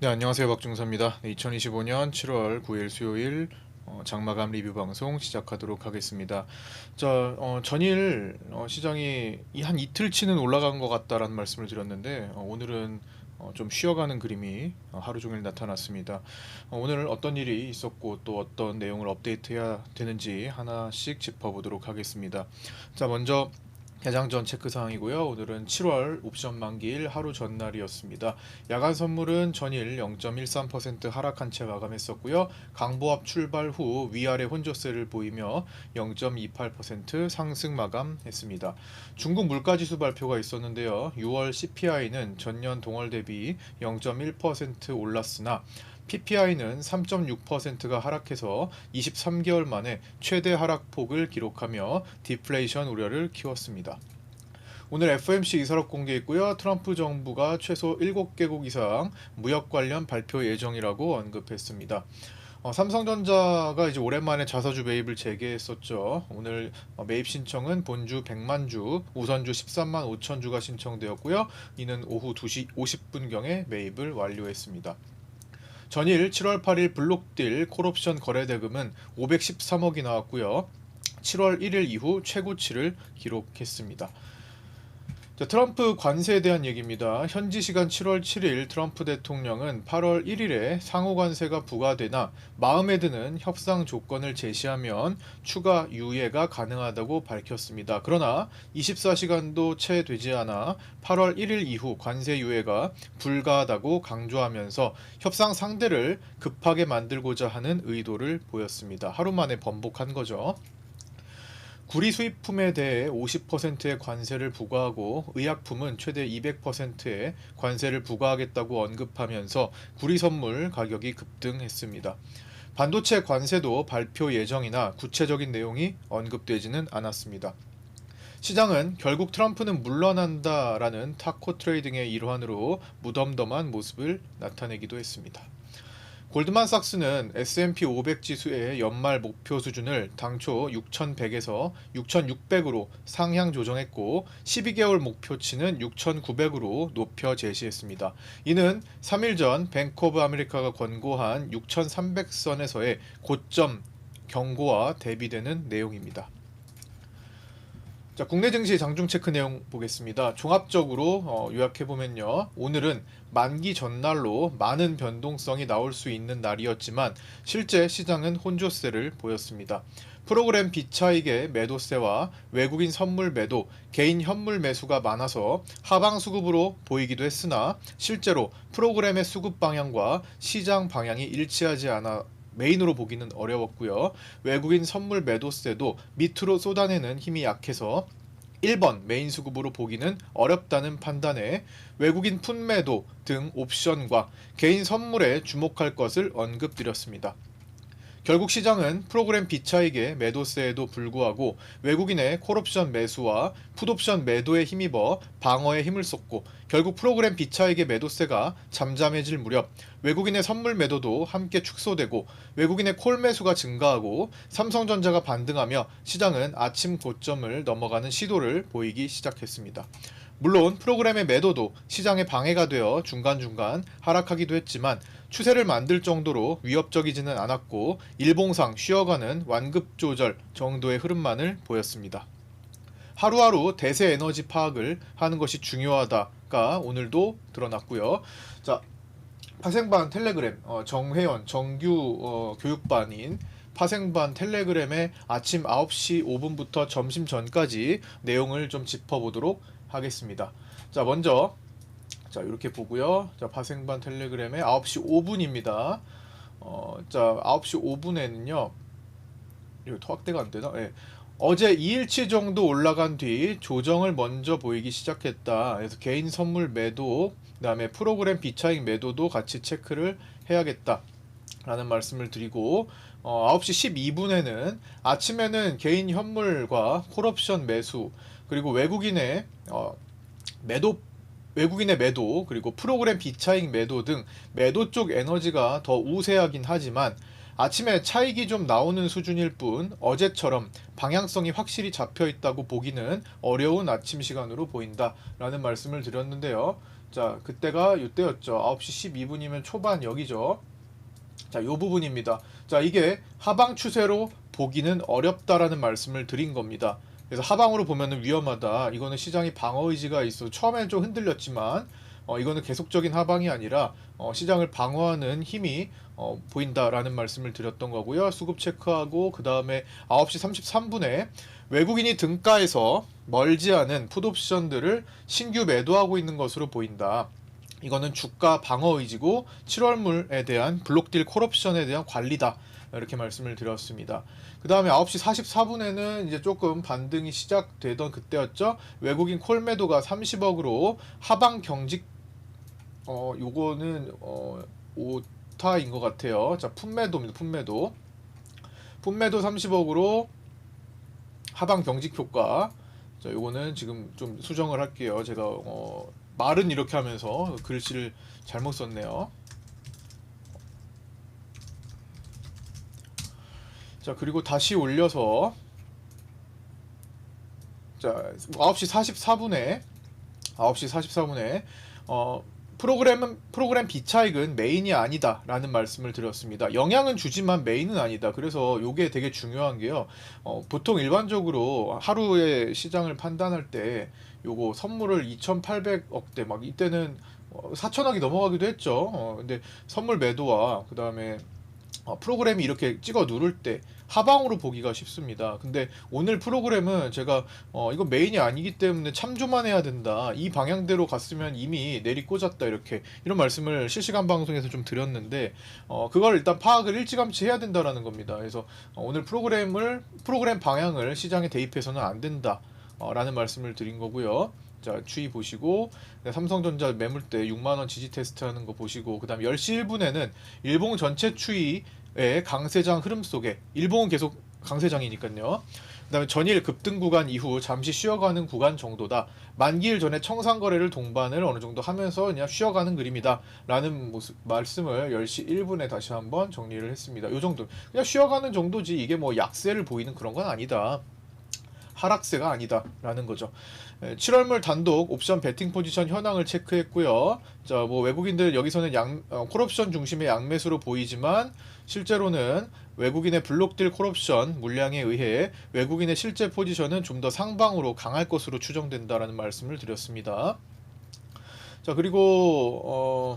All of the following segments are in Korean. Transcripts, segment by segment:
네, 안녕하세요. 박중사입니다. 네, 2025년 7월 9일 수요일 장마감 리뷰 방송 시작하도록 하겠습니다. 전일 시장이 한 이틀치는 올라간 것 같다라는 말씀을 드렸는데 오늘은 좀 쉬어가는 그림이 하루 종일 나타났습니다. 오늘 어떤 일이 있었고 또 어떤 내용을 업데이트해야 되는지 하나씩 짚어보도록 하겠습니다. 먼저 개장 전 체크 사항이고요. 오늘은 7월 옵션 만기일 하루 전날이었습니다. 야간 선물은 전일 0.13% 하락한 채 마감했었고요. 강보합 출발 후 위아래 혼조세를 보이며 0.28% 상승 마감했습니다. 중국 물가지수 발표가 있었는데요. 6월 CPI는 전년 동월 대비 0.1% 올랐으나 PPI는 3.6%가 하락해서 23개월 만에 최대 하락폭을 기록하며 디플레이션 우려를 키웠습니다. 오늘 FOMC 이사록 공개했고요. 트럼프 정부가 최소 7개국 이상 무역 관련 발표 예정이라고 언급했습니다. 삼성전자가 이제 오랜만에 자사주 매입을 재개했었죠. 오늘 매입 신청은 본주 100만 주, 우선주 13만 5천 주가 신청되었고요. 이는 오후 2시 50분경에 매입을 완료했습니다. 전일 7월 8일 블록딜 콜옵션 거래대금은 513억이 나왔고요. 7월 1일 이후 최고치를 기록했습니다. 트럼프 관세에 대한 얘기입니다. 현지 시간 7월 7일 트럼프 대통령은 8월 1일에 상호 관세가 부과되나 마음에 드는 협상 조건을 제시하면 추가 유예가 가능하다고 밝혔습니다. 그러나 24시간도 채 되지 않아 8월 1일 이후 관세 유예가 불가하다고 강조하면서 협상 상대를 급하게 만들고자 하는 의도를 보였습니다. 하루 만에 번복한 거죠. 구리 수입품에 대해 50%의 관세를 부과하고 의약품은 최대 200%의 관세를 부과하겠다고 언급하면서 구리 선물 가격이 급등했습니다. 반도체 관세도 발표 예정이나 구체적인 내용이 언급되지는 않았습니다. 시장은 결국 트럼프는 물러난다라는 타코 트레이딩의 일환으로 무덤덤한 모습을 나타내기도 했습니다. 골드만삭스는 S&P 500 지수의 연말 목표 수준을 당초 6,100에서 6,600으로 상향 조정했고 12개월 목표치는 6,900으로 높여 제시했습니다. 이는 3일 전 뱅크 오브 아메리카가 권고한 6,300선에서의 고점 경고와 대비되는 내용입니다. 국내 증시 장중 체크 내용 보겠습니다. 종합적으로 요약해보면요. 오늘은 만기 전날로 많은 변동성이 나올 수 있는 날이었지만 실제 시장은 혼조세를 보였습니다. 프로그램 비차익의 매도세와 외국인 선물 매도, 개인 현물 매수가 많아서 하방 수급으로 보이기도 했으나 실제로 프로그램의 수급 방향과 시장 방향이 일치하지 않아 메인으로 보기는 어려웠고요. 외국인 선물 매도세도 밑으로 쏟아내는 힘이 약해서 1번 메인 수급으로 보기는 어렵다는 판단에 외국인 푼매도 등 옵션과 개인 선물에 주목할 것을 언급드렸습니다. 결국 시장은 프로그램 비차익의 매도세에도 불구하고 외국인의 콜옵션 매수와 풋옵션 매도에 힘입어 방어에 힘을 쏟고 결국 프로그램 비차익의 매도세가 잠잠해질 무렵 외국인의 선물 매도도 함께 축소되고 외국인의 콜 매수가 증가하고 삼성전자가 반등하며 시장은 아침 고점을 넘어가는 시도를 보이기 시작했습니다. 물론 프로그램의 매도도 시장에 방해가 되어 중간중간 하락하기도 했지만 추세를 만들 정도로 위협적이지는 않았고 일봉상 쉬어가는 완급 조절 정도의 흐름만을 보였습니다. 하루하루 대세 에너지 파악을 하는 것이 중요하다가 오늘도 드러났고요. 파생반 텔레그램 정회원 정규 교육반인 파생반 텔레그램의 아침 9시 5분부터 점심 전까지 내용을 좀 짚어보도록 하겠습니다. 먼저 이렇게 보고요. 파생반 텔레그램의 9시 5분입니다. 9시 5분에는요. 이거 확대가 안 되나? 네. 어제 2일치 정도 올라간 뒤 조정을 먼저 보이기 시작했다. 그래서 개인 선물 매도, 그다음에 프로그램 비차익 매도도 같이 체크를 해야겠다. 라는 말씀을 드리고 9시 12분에는 아침에는 개인 현물과 콜옵션 매수 그리고 외국인의 매도 그리고 프로그램 비차익 매도 등 매도 쪽 에너지가 더 우세하긴 하지만 아침에 차익이 좀 나오는 수준일 뿐 어제처럼 방향성이 확실히 잡혀 있다고 보기는 어려운 아침 시간으로 보인다 라는 말씀을 드렸는데요. 자, 그때가 이때였죠. 9시 12분이면 초반 여기죠. 자, 요 부분입니다. 자, 이게 하방 추세로 보기는 어렵다라는 말씀을 드린 겁니다. 그래서 하방으로 보면은 위험하다. 이거는 시장이 방어 의지가 있어. 처음에는 좀 흔들렸지만 이거는 계속적인 하방이 아니라 시장을 방어하는 힘이 보인다라는 말씀을 드렸던 거고요. 수급 체크하고 그 다음에 9시 33분에 외국인이 등가에서 멀지 않은 풋옵션들을 신규 매도하고 있는 것으로 보인다. 이거는 주가 방어 의지고 7월물에 대한 블록딜 콜옵션에 대한 관리다. 이렇게 말씀을 드렸습니다. 그 다음에 9시 44분에는 이제 조금 반등이 시작되던 그때였죠. 외국인 콜 매도가 30억으로 하방 경직 요거는 오타인 것 같아요. 자, 풋매도입니다. 풋매도 30억으로 하방 경직 효과. 자, 요거는 지금 좀 수정을 할게요. 제가 말은 이렇게 하면서 글씨를 잘못 썼네요. 자, 그리고 다시 올려서 자, 9시 44분에 프로그램 비차익은 메인이 아니다라는 말씀을 드렸습니다. 영향은 주지만 메인은 아니다. 그래서 요게 되게 중요한 게요. 보통 일반적으로 하루에 시장을 판단할 때 요거 선물을 2,800억대 막 이때는 4천억이 넘어가기도 했죠. 근데 선물 매도와 그 다음에 프로그램이 이렇게 찍어 누를 때 하방으로 보기가 쉽습니다. 근데 오늘 프로그램은 제가 이거 메인이 아니기 때문에 참조만 해야 된다. 이 방향대로 갔으면 이미 내리 꽂았다. 이런 말씀을 실시간 방송에서 좀 드렸는데 그걸 일단 파악을 일찌감치 해야 된다라는 겁니다. 그래서 오늘 프로그램 방향을 시장에 대입해서는 안 된다. 라는 말씀을 드린 거고요. 자, 추이 보시고 삼성전자 매물대 6만원 지지 테스트 하는 거 보시고 그 다음 10시 1분에는 일봉 전체 추이의 강세장 흐름 속에 일봉은 계속 강세장이니까요. 그 다음에 전일 급등 구간 이후 잠시 쉬어가는 구간 정도다. 만기일 전에 청산거래를 동반을 어느 정도 하면서 그냥 쉬어가는 그림이다. 라는 말씀을 10시 1분에 다시 한번 정리를 했습니다. 요 정도. 그냥 쉬어가는 정도지 이게 뭐 약세를 보이는 그런 건 아니다. 하락세가 아니다라는 거죠. 7월물 단독 옵션 베팅 포지션 현황을 체크했고요. 자, 뭐 외국인들 여기서는 콜옵션 중심의 양매수로 보이지만 실제로는 외국인의 블록딜 콜옵션 물량에 의해 외국인의 실제 포지션은 좀 더 상방으로 강할 것으로 추정된다라는 말씀을 드렸습니다. 자, 그리고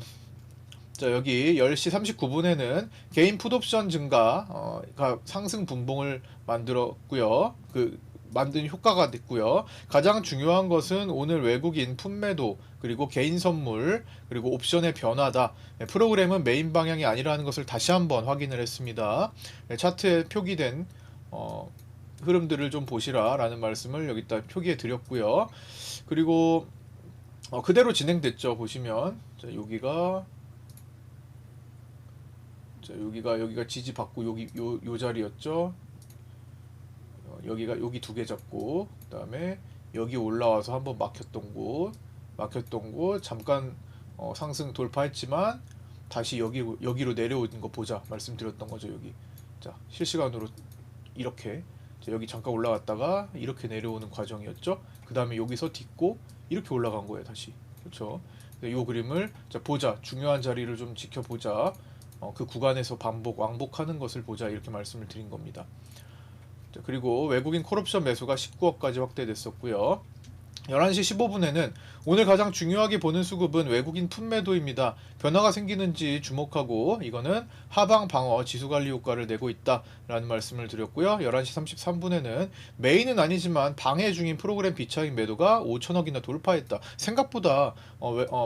자, 여기 10시 39분에는 개인 풋옵션 증가가 상승 분봉을 만들었고요. 만든 효과가 됐고요. 가장 중요한 것은 오늘 외국인 풋매도 그리고 개인 선물 그리고 옵션의 변화다. 프로그램은 메인 방향이 아니라는 것을 다시 한번 확인을 했습니다. 차트에 표기된 흐름들을 좀 보시라 라는 말씀을 여기다 표기해 드렸고요. 그리고 그대로 진행됐죠. 보시면 자, 여기가 지지 받고 요 자리였죠. 여기 두 개 잡고 그다음에 여기 올라와서 한번 막혔던 곳 잠깐 상승 돌파했지만 다시 여기로 내려오는 거 보자 말씀드렸던 거죠. 여기 자 실시간으로 이렇게 여기 잠깐 올라갔다가 이렇게 내려오는 과정이었죠. 그 다음에 여기서 딛고 이렇게 올라간 거예요. 다시 그렇죠. 이 그림을 자 보자 중요한 자리를 좀 지켜보자. 그 구간에서 왕복하는 것을 보자 이렇게 말씀을 드린 겁니다. 그리고 외국인 콜옵션 매수가 19억까지 확대됐었고요. 11시 15분에는 오늘 가장 중요하게 보는 수급은 외국인 풋매도입니다. 변화가 생기는지 주목하고 이거는 하방 방어 지수관리 효과를 내고 있다라는 말씀을 드렸고요. 11시 33분에는 메인은 아니지만 방해 중인 프로그램 비차익 매도가 5천억이나 돌파했다. 생각보다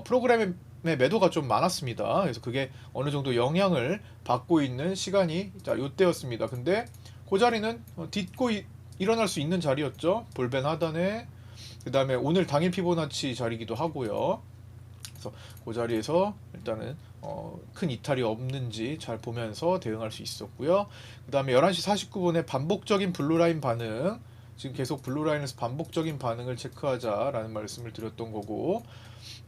프로그램의 매도가 좀 많았습니다. 그래서 그게 어느 정도 영향을 받고 있는 시간이 자 요때였습니다. 근데 그 자리는 딛고 일어날 수 있는 자리였죠. 볼벤 하단에 그 다음에 오늘 당일 피보나치 자리기도 하고요. 그래서 그 자리에서 일단은 큰 이탈이 없는지 잘 보면서 대응할 수 있었고요. 그 다음에 11시 49분에 반복적인 블루라인 반응 지금 계속 블루라인에서 반복적인 반응을 체크하자라는 말씀을 드렸던 거고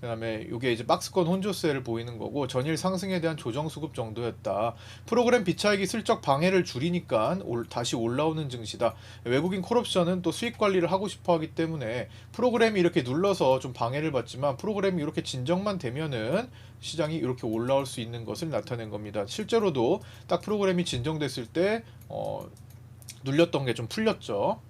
그다음에 이게 이제 박스권 혼조세를 보이는 거고 전일 상승에 대한 조정 수급 정도였다. 프로그램 비차익이 슬쩍 방해를 줄이니까 다시 올라오는 증시다. 외국인 콜옵션은 또 수익 관리를 하고 싶어 하기 때문에 프로그램이 이렇게 눌러서 좀 방해를 받지만 프로그램이 이렇게 진정만 되면은 시장이 이렇게 올라올 수 있는 것을 나타낸 겁니다. 실제로도 딱 프로그램이 진정됐을 때 눌렸던 게 좀 풀렸죠.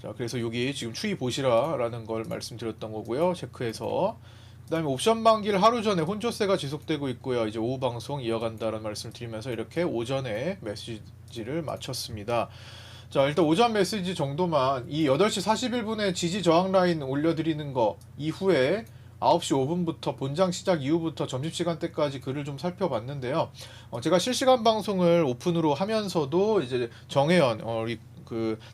자, 그래서 여기 지금 추이 보시라라는 걸 말씀드렸던 거고요. 체크해서. 그다음에 옵션 만기를 하루 전에 혼조세가 지속되고 있고요. 이제 오후 방송 이어간다는 말씀을 드리면서 이렇게 오전에 메시지를 마쳤습니다. 자, 일단 오전 메시지 정도만 이 8시 41분에 지지 저항 라인 올려드리는 거 이후에 9시 5분부터 본장 시작 이후부터 점심시간 때까지 글을 좀 살펴봤는데요. 제가 실시간 방송을 오픈으로 하면서도 이제 정혜연 우리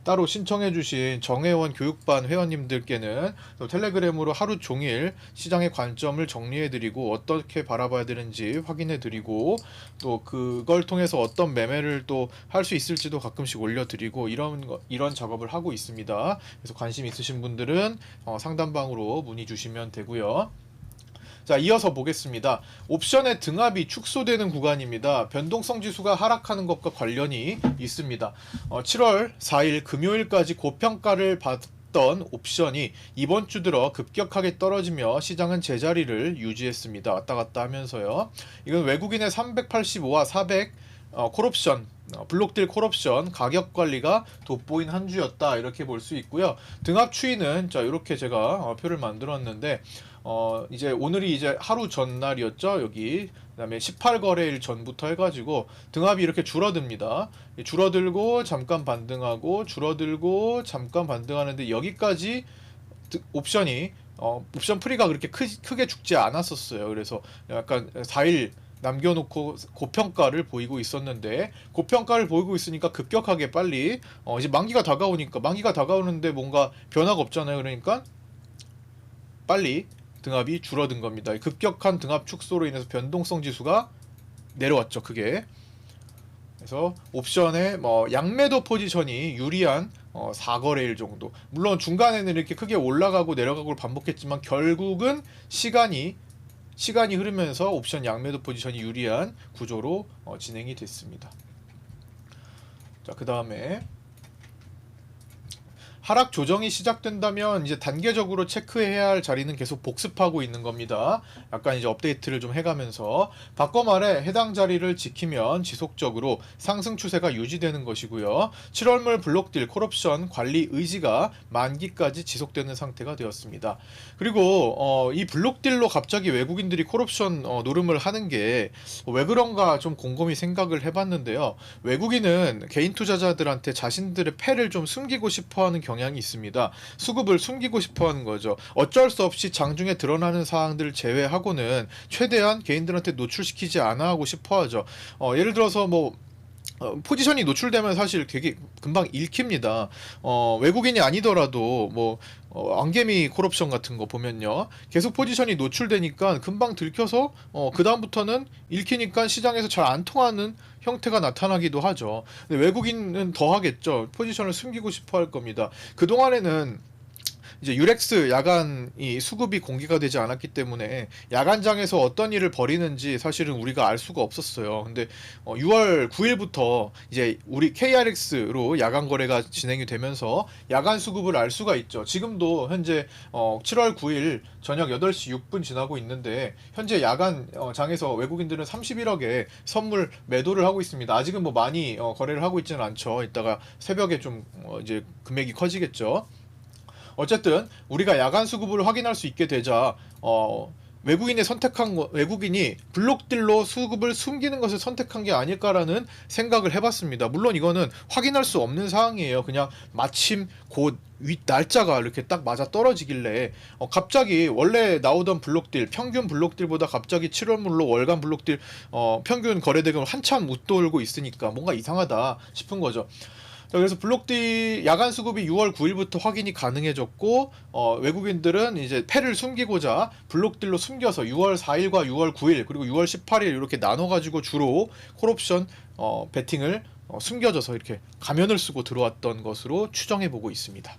따로 신청해주신 정혜원 교육반 회원님들께는 또 텔레그램으로 하루 종일 시장의 관점을 정리해드리고 어떻게 바라봐야 되는지 확인해드리고 또 그걸 통해서 어떤 매매를 또 할 수 있을지도 가끔씩 올려드리고 이런 작업을 하고 있습니다. 그래서 관심 있으신 분들은 상담방으로 문의 주시면 되고요. 자, 이어서 보겠습니다. 옵션의 등압이 축소되는 구간입니다. 변동성 지수가 하락하는 것과 관련이 있습니다. 7월 4일 금요일까지 고평가를 받던 옵션이 이번 주 들어 급격하게 떨어지며 시장은 제자리를 유지했습니다. 왔다 갔다 하면서요. 이건 외국인의 385와 400 콜옵션 블록딜 콜옵션 가격 관리가 돋보인 한 주였다 이렇게 볼 수 있고요. 등압 추이는 자 이렇게 제가 표를 만들었는데 이제 오늘이 이제 하루 전날이었죠. 여기 그다음에 18거래일 전부터 해가지고 등압이 이렇게 줄어듭니다. 줄어들고 잠깐 반등하고 줄어들고 잠깐 반등하는데 여기까지 옵션이 옵션 프리가 그렇게 크게 죽지 않았었어요. 그래서 약간 4일 남겨놓고 고평가를 보이고 있었는데 고평가를 보이고 있으니까 급격하게 빨리 이제 만기가 다가오는데 뭔가 변화가 없잖아요. 그러니까 빨리 등압이 줄어든 겁니다. 급격한 등압 축소로 인해서 변동성 지수가 내려왔죠. 크게. 그래서 옵션의 양매도 포지션이 유리한 4거래일 정도. 물론 중간에는 이렇게 크게 올라가고 내려가고 반복했지만 결국은 시간이 흐르면서 옵션 양매도 포지션이 유리한 구조로 진행이 됐습니다. 자, 그 다음에 하락 조정이 시작된다면 이제 단계적으로 체크해야 할 자리는 계속 복습하고 있는 겁니다. 약간 이제 업데이트를 좀 해가면서 바꿔 말해 해당 자리를 지키면 지속적으로 상승 추세가 유지되는 것이고요. 7월물 블록딜 콜옵션 관리 의지가 만기까지 지속되는 상태가 되었습니다. 그리고 이 블록딜로 갑자기 외국인들이 콜옵션 노름을 하는 게 왜 그런가 좀 곰곰이 생각을 해봤는데요. 외국인은 개인 투자자들한테 자신들의 패를 좀 숨기고 싶어하는 경향이 있습니다. 수급을 숨기고 싶어하는 거죠. 어쩔 수 없이 장중에 드러나는 사항들을 제외하고는 최대한 개인들한테 노출시키지 않아 하고 싶어하죠. 예를 들어서 포지션이 노출되면 사실 되게 금방 읽힙니다. 외국인이 아니더라도 안개미 콜옵션 같은 거 보면요. 계속 포지션이 노출되니까 금방 들켜서 그 다음부터는 읽히니까 시장에서 잘 안 통하는 형태가 나타나기도 하죠. 근데 외국인은 더 하겠죠. 포지션을 숨기고 싶어 할 겁니다. 그동안에는 이제 유렉스 야간이 수급이 공개가 되지 않았기 때문에 야간장에서 어떤 일을 벌이는지 사실은 우리가 알 수가 없었어요. 근데 6월 9일부터 이제 우리 KRX로 야간 거래가 진행이 되면서 야간 수급을 알 수가 있죠. 지금도 현재 7월 9일 저녁 8시 6분 지나고 있는데 현재 야간 장에서 외국인들은 31억에 선물 매도를 하고 있습니다. 아직은 많이 거래를 하고 있지는 않죠. 이따가 새벽에 좀 이제 금액이 커지겠죠. 어쨌든 우리가 야간 수급을 확인할 수 있게 되자 외국인이 블록딜로 수급을 숨기는 것을 선택한 게 아닐까라는 생각을 해봤습니다. 물론 이거는 확인할 수 없는 사항이에요. 그냥 마침 곧 날짜가 이렇게 딱 맞아 떨어지길래 갑자기 원래 나오던 블록딜 평균 블록딜보다 갑자기 7월물로 월간 블록딜 평균 거래대금을 한참 웃돌고 있으니까 뭔가 이상하다 싶은 거죠. 자, 그래서 블록딜 야간 수급이 6월 9일부터 확인이 가능해졌고 외국인들은 이제 패를 숨기고자 블록딜로 숨겨서 6월 4일과 6월 9일 그리고 6월 18일 이렇게 나눠가지고 주로 콜옵션 베팅을 숨겨져서 이렇게 가면을 쓰고 들어왔던 것으로 추정해보고 있습니다.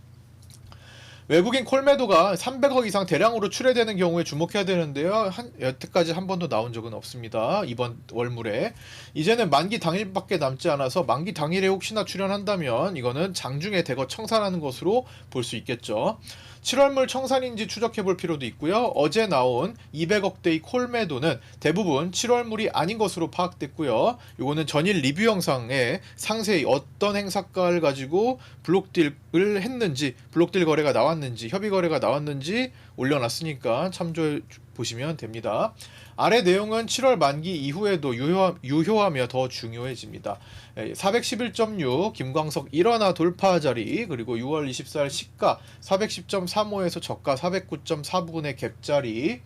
외국인 콜매도가 300억 이상 대량으로 출회되는 경우에 주목해야 되는데요. 여태까지 한 번도 나온 적은 없습니다. 이번 월물에. 이제는 만기 당일밖에 남지 않아서 만기 당일에 혹시나 출현한다면 이거는 장중에 대거 청산하는 것으로 볼 수 있겠죠. 7월물 청산인지 추적해 볼 필요도 있고요. 어제 나온 200억대의 콜매도는 대부분 7월물이 아닌 것으로 파악됐고요. 이거는 전일 리뷰 영상에 상세히 어떤 행사가를 가지고 블록딜을 했는지, 블록딜 거래가 나왔는지, 협의 거래가 나왔는지 올려놨으니까 참조해 보시면 됩니다. 아래 내용은 7월 만기 이후에도 유효하며 더 중요해집니다. 411.6 김광석 일원화 돌파 자리, 그리고 6월 24일 시가 410.35에서 저가 409.4부근의 갭 자리,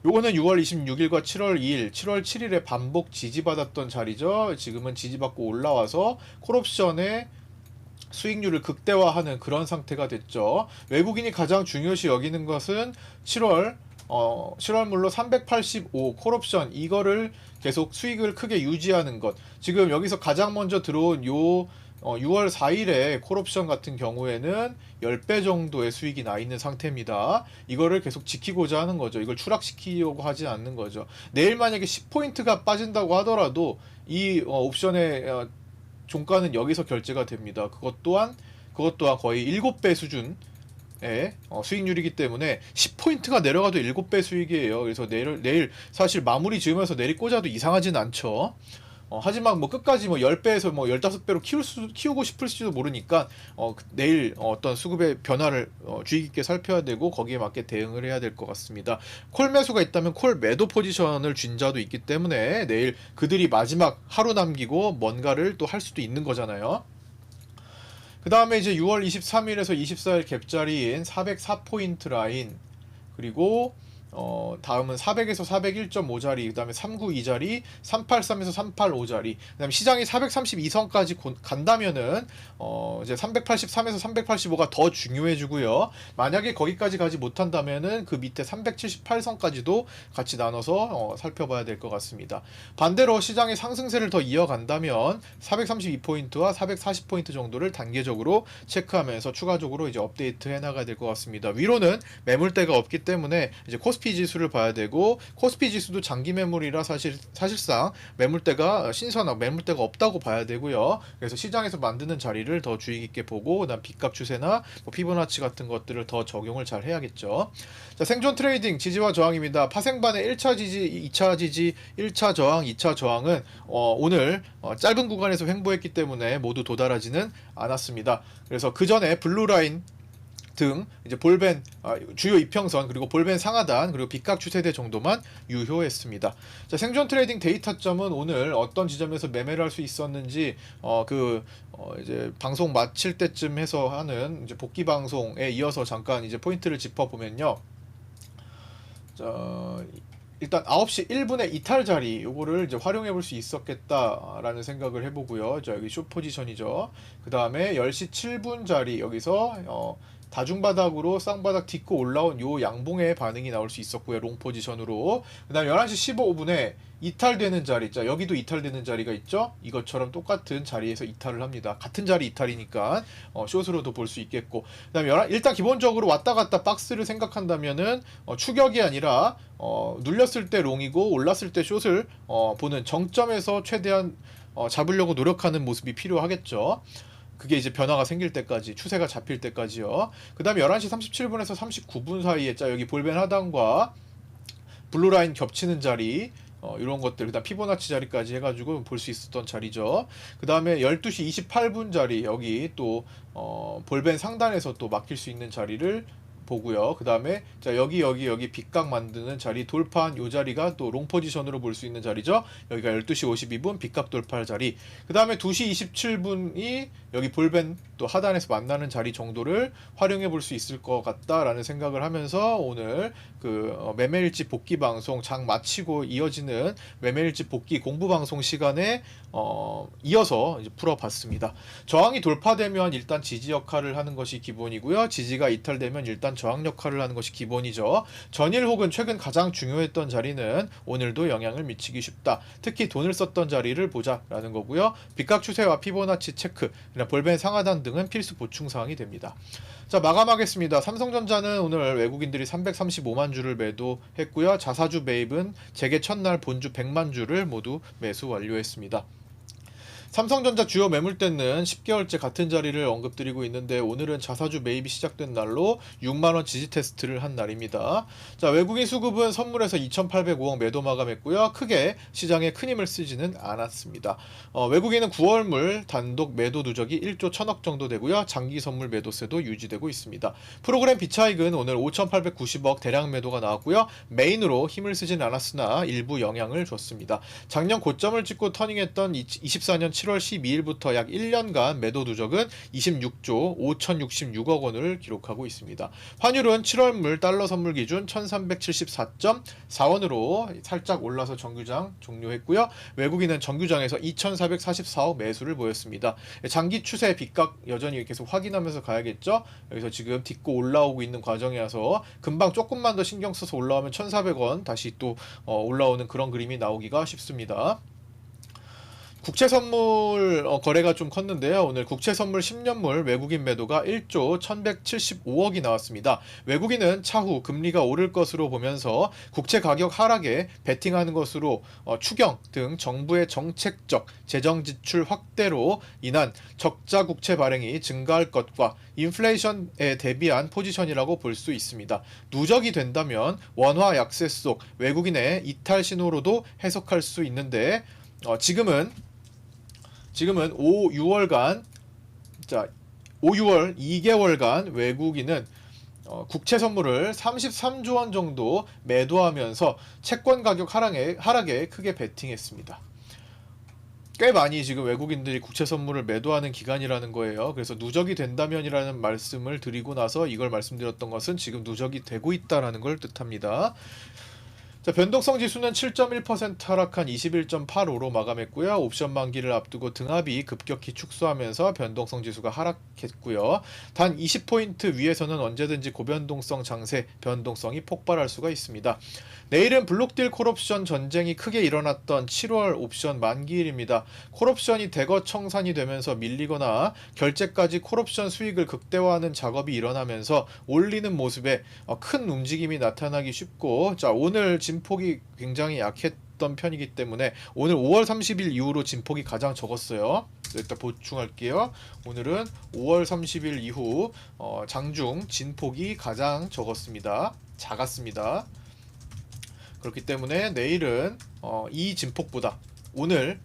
요거는 6월 26일과 7월 2일, 7월 7일에 반복 지지받았던 자리죠. 지금은 지지받고 올라와서 콜옵션의 수익률을 극대화하는 그런 상태가 됐죠. 외국인이 가장 중요시 여기는 것은 7월물로 385 콜옵션, 이거를 계속 수익을 크게 유지하는 것. 지금 여기서 가장 먼저 들어온 6월 4일에 콜옵션 같은 경우에는 10배 정도의 수익이 나 있는 상태입니다. 이거를 계속 지키고자 하는 거죠. 이걸 추락시키려고 하지 않는 거죠. 내일 만약에 10포인트가 빠진다고 하더라도 이 옵션의 종가는 여기서 결제가 됩니다. 그것 또한 거의 7배 수준의 수익률이기 때문에 10포인트가 내려가도 7배 수익이에요. 그래서 내일 사실 마무리 지으면서 내리 꽂아도 이상하진 않죠. 하지만 뭐 끝까지 뭐 10배에서 뭐 15배로 키우고 싶을지도 모르니까 내일 어떤 수급의 변화를 주의 깊게 살펴야 되고 거기에 맞게 대응을 해야 될 것 같습니다. 콜 매수가 있다면 콜 매도 포지션을 쥔 자도 있기 때문에 내일 그들이 마지막 하루 남기고 뭔가를 또 할 수도 있는 거잖아요. 그 다음에 이제 6월 23일에서 24일 갭자리인 404포인트 라인, 그리고 다음은 400에서 401.5자리, 그 다음에 392자리, 383에서 385자리, 그 다음에 시장이 432선까지 간다면은 이제 383에서 385가 더 중요해지고요. 만약에 거기까지 가지 못한다면은 그 밑에 378선까지도 같이 나눠서 살펴봐야 될 것 같습니다. 반대로 시장의 상승세를 더 이어간다면 432포인트와 440포인트 정도를 단계적으로 체크하면서 추가적으로 이제 업데이트 해나가야 될 것 같습니다. 위로는 매물대가 없기 때문에 이제 코스피 지수를 봐야 되고, 코스피 지수도 장기 매물이라 사실상 매물대가 신선하고 매물대가 없다고 봐야 되고요. 그래서 시장에서 만드는 자리를 더 주의 깊게 보고, 그다음 빗값 추세나 뭐 피보나치 같은 것들을 더 적용을 잘 해야겠죠. 자, 생존 트레이딩 지지와 저항입니다. 파생반의 1차 지지, 2차 지지, 1차 저항, 2차 저항은 오늘 짧은 구간에서 횡보했기 때문에 모두 도달하지는 않았습니다. 그래서 그 전에 블루라인 등 이제 볼벤 주요 이평선, 그리고 볼벤 상하단, 그리고 빗각 추세대 정도만 유효했습니다. 자, 생존 트레이딩 데이터점은 오늘 어떤 지점에서 매매를 할 수 있었는지 이제 방송 마칠 때쯤 해서 하는 이제 복귀 방송에 이어서 잠깐 이제 포인트를 짚어 보면요. 자, 일단 9시 1분에 이탈 자리, 요거를 이제 활용해 볼 수 있었겠다라는 생각을 해보고요. 자, 여기 숏 포지션이죠. 그 다음에 10시 7분 자리, 여기서 다중바닥으로 쌍바닥 딛고 올라온 요 양봉의 반응이 나올 수 있었고요. 롱 포지션으로. 그 다음에 11시 15분에 이탈되는 자리, 자, 여기도 이탈되는 자리가 있죠. 이것처럼 똑같은 자리에서 이탈을 합니다. 같은 자리 이탈이니까 숏으로도 볼 수 있겠고, 그 다음에 일단 기본적으로 왔다 갔다 박스를 생각한다면은 추격이 아니라 눌렸을 때 롱이고 올랐을 때 숏을 보는 정점에서 최대한 잡으려고 노력하는 모습이 필요하겠죠. 그게 이제 변화가 생길 때까지, 추세가 잡힐 때까지요. 그 다음에 11시 37분에서 39분 사이에, 자, 여기 볼벤 하단과 블루라인 겹치는 자리, 이런 것들, 그 다음 피보나치 자리까지 해가지고 볼 수 있었던 자리죠. 그 다음에 12시 28분 자리, 여기 또 볼벤 상단에서 또 막힐 수 있는 자리를 보고요. 그 다음에 자, 여기 빗각 만드는 자리 돌파한 요 자리가 또 롱 포지션으로 볼 수 있는 자리죠. 여기가 12시 52분 빗각 돌파할 자리. 그 다음에 2시 27분이 여기 볼벤 또 하단에서 만나는 자리 정도를 활용해 볼 수 있을 것 같다라는 생각을 하면서 오늘 그 매매일지 복귀 방송 장 마치고 이어지는 매매일지 복귀 공부 방송 시간에 이어서 이제 풀어봤습니다. 저항이 돌파되면 일단 지지 역할을 하는 것이 기본이고요. 지지가 이탈되면 일단 저항 역할을 하는 것이 기본이죠. 전일 혹은 최근 가장 중요했던 자리는 오늘도 영향을 미치기 쉽다. 특히 돈을 썼던 자리를 보자라는 거고요. 빗각 추세와 피보나치 체크, 볼벤 상하단 등은 필수 보충 사항이 됩니다. 자, 마감하겠습니다. 삼성전자는 오늘 외국인들이 335만 주를 매도했고요. 자사주 매입은 재개 첫날 본주 100만 주를 모두 매수 완료했습니다. 삼성전자 주요 매물대는 10개월째 같은 자리를 언급드리고 있는데 오늘은 자사주 매입이 시작된 날로 6만원 지지 테스트를 한 날입니다. 자, 외국인 수급은 선물에서 2,805억 매도 마감했고요. 크게 시장에 큰 힘을 쓰지는 않았습니다. 외국인은 9월물 단독 매도 누적이 1조 1,000억 정도 되고요. 장기 선물 매도세도 유지되고 있습니다. 프로그램 비차익은 오늘 5,890억 대량 매도가 나왔고요. 메인으로 힘을 쓰진 않았으나 일부 영향을 줬습니다. 작년 고점을 찍고 터닝했던 24년 7월 12일부터 약 1년간 매도 누적은 26조 5,066억 원을 기록하고 있습니다. 환율은 7월물 달러 선물 기준 1,374.4원으로 살짝 올라서 정규장 종료했고요. 외국인은 정규장에서 2,444억 매수를 보였습니다. 장기 추세 빗각 여전히 계속 확인하면서 가야겠죠. 여기서 지금 딛고 올라오고 있는 과정이라서 금방 조금만 더 신경 써서 올라오면 1,400원 다시 또 올라오는 그런 그림이 나오기가 쉽습니다. 국채 선물 거래가 좀 컸는데요. 오늘 국채 선물 10년물 외국인 매도가 1조 1175억이 나왔습니다. 외국인은 차후 금리가 오를 것으로 보면서 국채 가격 하락에 베팅하는 것으로 추경 등 정부의 정책적 재정 지출 확대로 인한 적자 국채 발행이 증가할 것과 인플레이션에 대비한 포지션이라고 볼 수 있습니다. 누적이 된다면 원화 약세 속 외국인의 이탈 신호로도 해석할 수 있는데 지금은 5, 6월간 2개월간 외국인은 국채 선물을 33조 원 정도 매도하면서 채권 가격 하락에 크게 베팅했습니다. 꽤 많이 지금 외국인들이 국채 선물을 매도하는 기간이라는 거예요. 그래서 누적이 된다면이라는 말씀을 드리고 나서 이걸 말씀드렸던 것은 지금 누적이 되고 있다라는 걸 뜻합니다. 자, 변동성 지수는 7.1% 하락한 21.85로 마감했고요. 옵션 만기를 앞두고 등합이 급격히 축소하면서 변동성 지수가 하락했고요. 단 20포인트 위에서는 언제든지 고변동성 장세, 변동성이 폭발할 수가 있습니다. 내일은 블록딜 콜옵션 전쟁이 크게 일어났던 7월 옵션 만기일입니다. 콜옵션이 대거 청산이 되면서 밀리거나 결제까지 콜옵션 수익을 극대화하는 작업이 일어나면서 올리는 모습에 큰 움직임이 나타나기 쉽고, 자, 오늘 진폭이 굉장히 약했던 편이기 때문에 오늘 5월 30일 이후로 진폭이 가장 적었어요. 일단 보충할게요. 오늘은 5월 30일 이후 장중 진폭이 가장 작았습니다. 그렇기 때문에 내일은 이 진폭보다 오늘의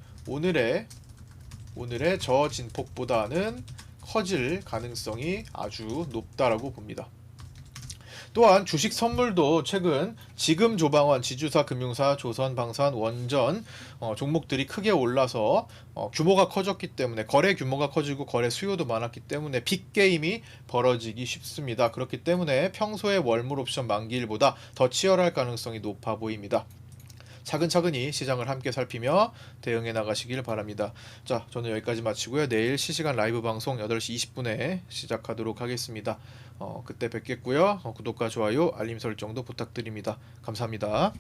저 진폭보다는 커질 가능성이 아주 높다라고 봅니다. 또한 주식 선물도 최근 지금 조방원, 지주사, 금융사, 조선, 방산, 원전 종목들이 크게 올라서 규모가 커졌기 때문에 거래 규모가 커지고 거래 수요도 많았기 때문에 빅게임이 벌어지기 쉽습니다. 그렇기 때문에 평소의 월물 옵션 만기일보다 더 치열할 가능성이 높아 보입니다. 차근차근히 시장을 함께 살피며 대응해 나가시길 바랍니다. 자, 저는 여기까지 마치고요. 내일 실시간 라이브 방송 8시 20분에 시작하도록 하겠습니다. 그때 뵙겠고요. 구독과 좋아요, 알림 설정도 부탁드립니다. 감사합니다.